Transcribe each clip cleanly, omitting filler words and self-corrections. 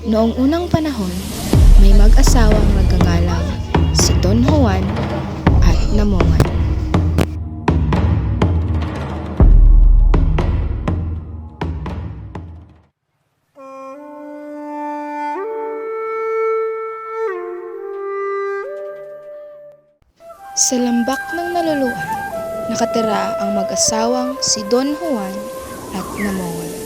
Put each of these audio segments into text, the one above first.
Noong unang panahon, may mag-asawang nagngangalang si Don Juan at Namongan. Sa lambak ng naluluan, nakatira ang mag-asawang si Don Juan at Namongan.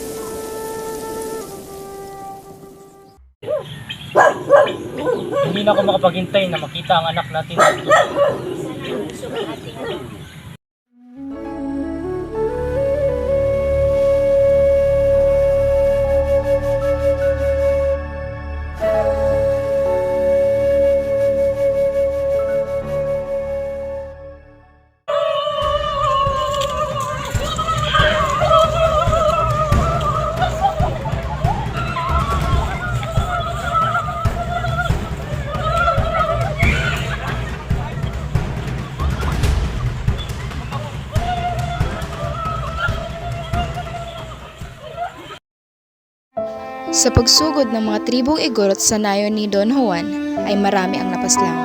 Hindi na ako makapaghintay na makita ang anak natin. Sa pagsugod ng mga tribong Igorot sa nayon ni Don Juan ay marami ang napaslang.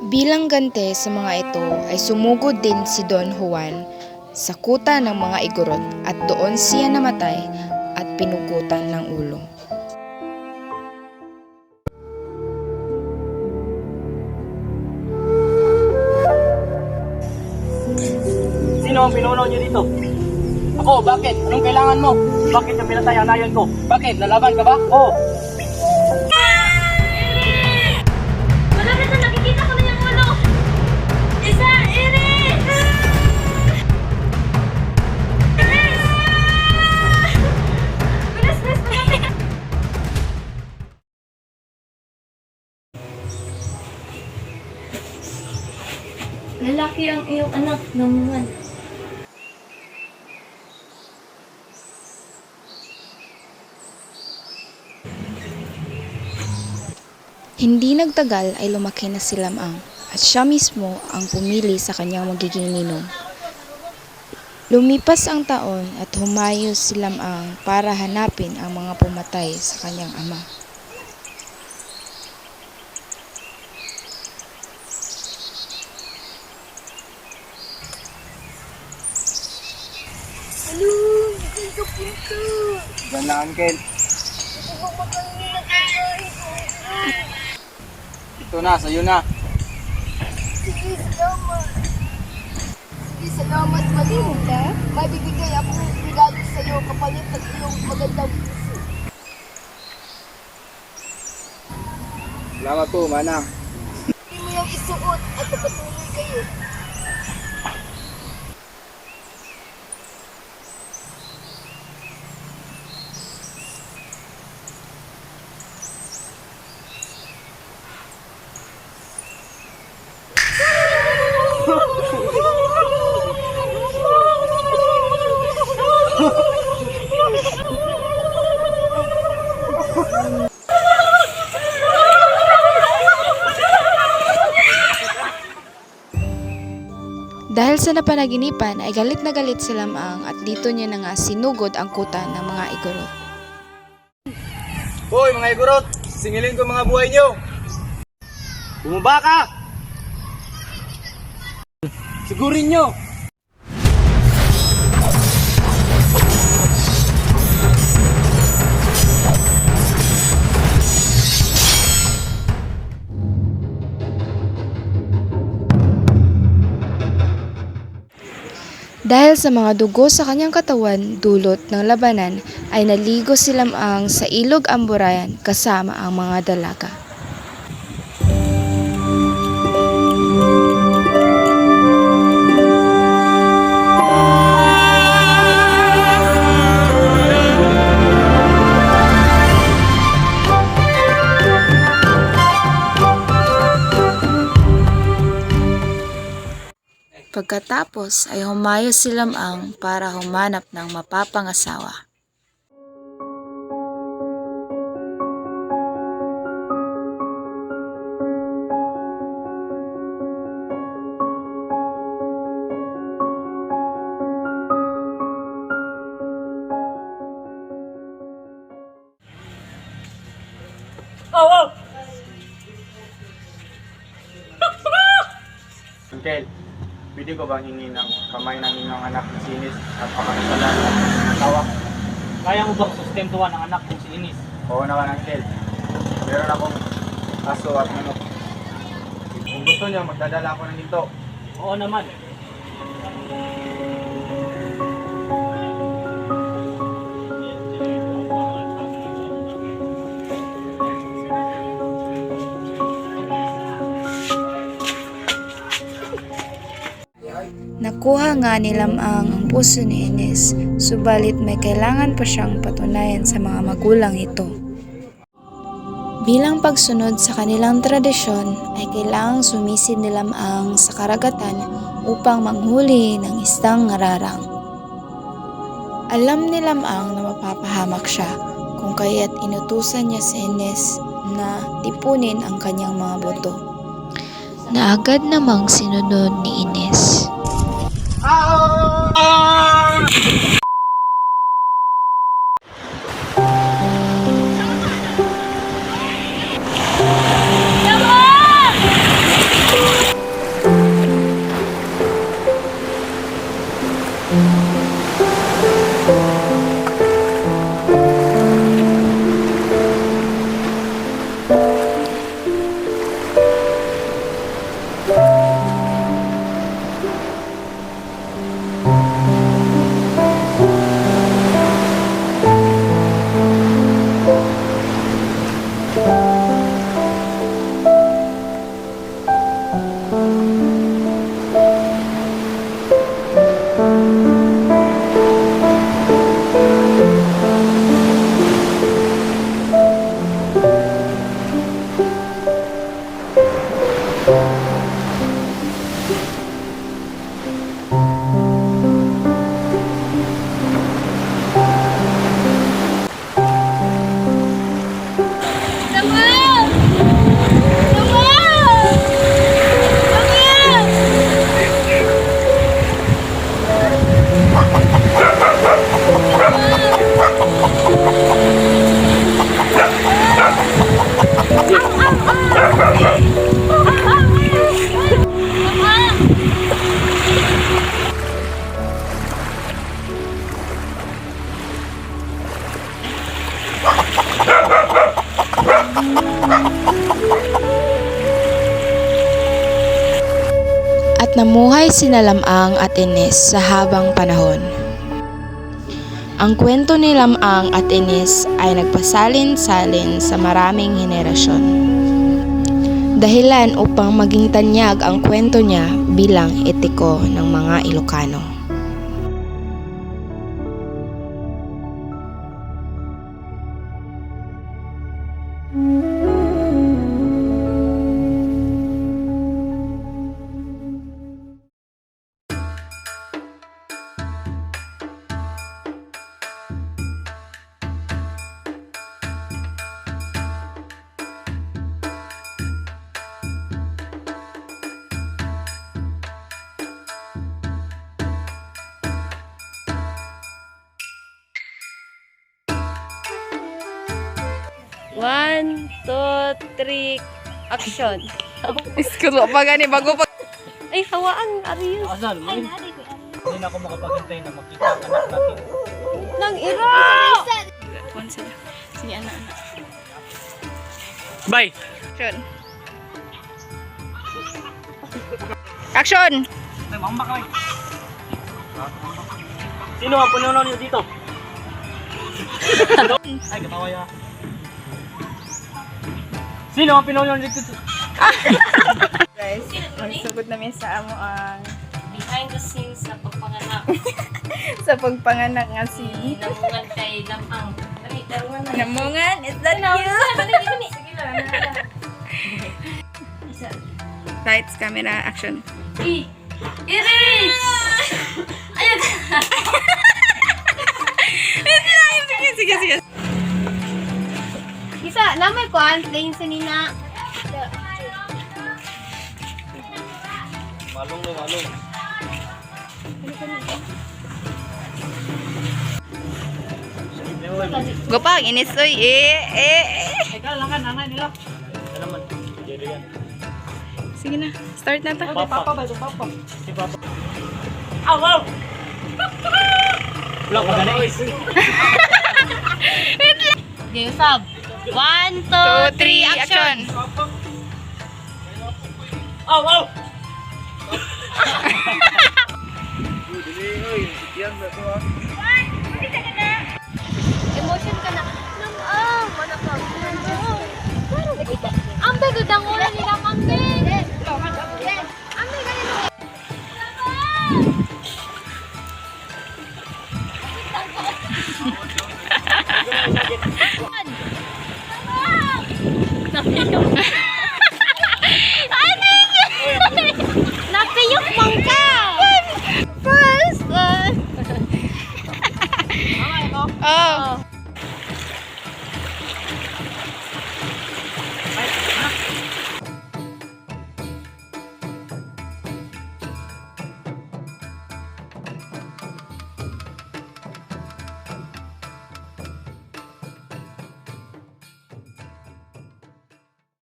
Bilang gante sa mga ito ay sumugod din si Don Juan sa kuta ng mga Igorot at doon siya namatay at pinugutan ng ulo. Sino ang pinuno niyo dito? Ako, bakit? Anong kailangan mo? Bakit yung pinatay ang nayon ko? Bakit? Lalaban ka ba? Oo. Malapit na nakikita ko na yung ulo! Isa! Iris! Iris! Bilis, bilis, malapit! Lalaki ang iyong anak, Namungan. Hindi nagtagal ay lumaki na si Lamang at siya mismo ang pumili sa kanyang magiging ninong. Lumipas ang taon at humayo si Lamang para hanapin ang mga pumatay sa kanyang ama. Ano? Hindi ka punta! Diyan na, Uncle. Hindi ko makainin na kakain ko. Ito na, sa'yo na. Sige, salamat. Sige, salamat, Malinda. May bibigay akong regalo sa'yo kapalit ng iyong magandang puso. Salamat po, Manang. Hindi mo yung isuot at napatuloy kayo. Dahil sa napanaginipan ay galit na galit si Lamang at dito niya na nga sinugod ang kuta ng mga Igorot. Hoy, mga Igorot! Singilin ko mga buhay niyo! Bumaba ka! Sigurin niyo! Dahil sa mga dugo sa kanyang katawan dulot ng labanan ay naligo si Lamang sa ilog Amburayan kasama ang mga dalaga. Pagkatapos ay humayo si Lamang para humanap ng mapapangasawa. Oh, oh! Uncle, pwede ko bang hingi ng kamay ng inyong anak na sinis at pakakasalan at ng asawa? Kaya mo bang sustentuhan ang anak kong si Inis? Oo naman, Uncle. Meron akong aso at manok. Kung gusto niyo, magdadala ako ng ginto. Oo naman. Nakuha nga ni Lamang ang puso ni Ines, subalit may kailangan pa siyang patunayan sa mga magulang ito. Bilang pagsunod sa kanilang tradisyon ay kailangang sumisid ni Lamang sa karagatan upang manghuli ng isdang ngararang. Alam ni Lamang na mapapahamak siya kung kaya't inutusan niya si Ines na tipunin ang kanyang mga boto. Na agad namang sinunod ni Ines. At namuhay sina Lamang at Ines sa habang panahon. Ang kwento ni Lamang at Ines ay nagpasalin-salin sa maraming henerasyon. Dahilan upang maging tanyag ang kwento niya bilang etiko ng mga Ilocano. One, two, three, action. Iskuro pa gani bago pa. Ay, hawaan, Arius. Asan? Hindi na ako makapaghintay na makita ang anak natin. Nang ira! Sige, anak. Bye! Action. Action! May mambak kami. Sino ang pununo niyo dito? Ay, katawa ya. Sino ang pinuno niyo dito? Guys, magsugod namin sa amo ang Behind the scenes sa pagpanganak. sa pagpanganak nga si Namungan kay Lamang. Dali, darungan na. Namungan. Is that you? Sige lang, naalala. Lights, camera, action. Iris! Ayun! Sige, sige. Isa, namay ko ang playing sa Nina. Malong no, malong. Go pa, Ines, oy. Ikaw, lang ka, nanay nila. Ano naman, Jerry yan. Sige na, start na to. Papa ba ito, Papa? Si Papa. Aw, aw! Wala ka na eh. Okay, usab. 1, 2, 3, action! Aw, aw! Emotion ka na. Ambe, gudang ulan nila, ambe. Ambe, ganito. Tama!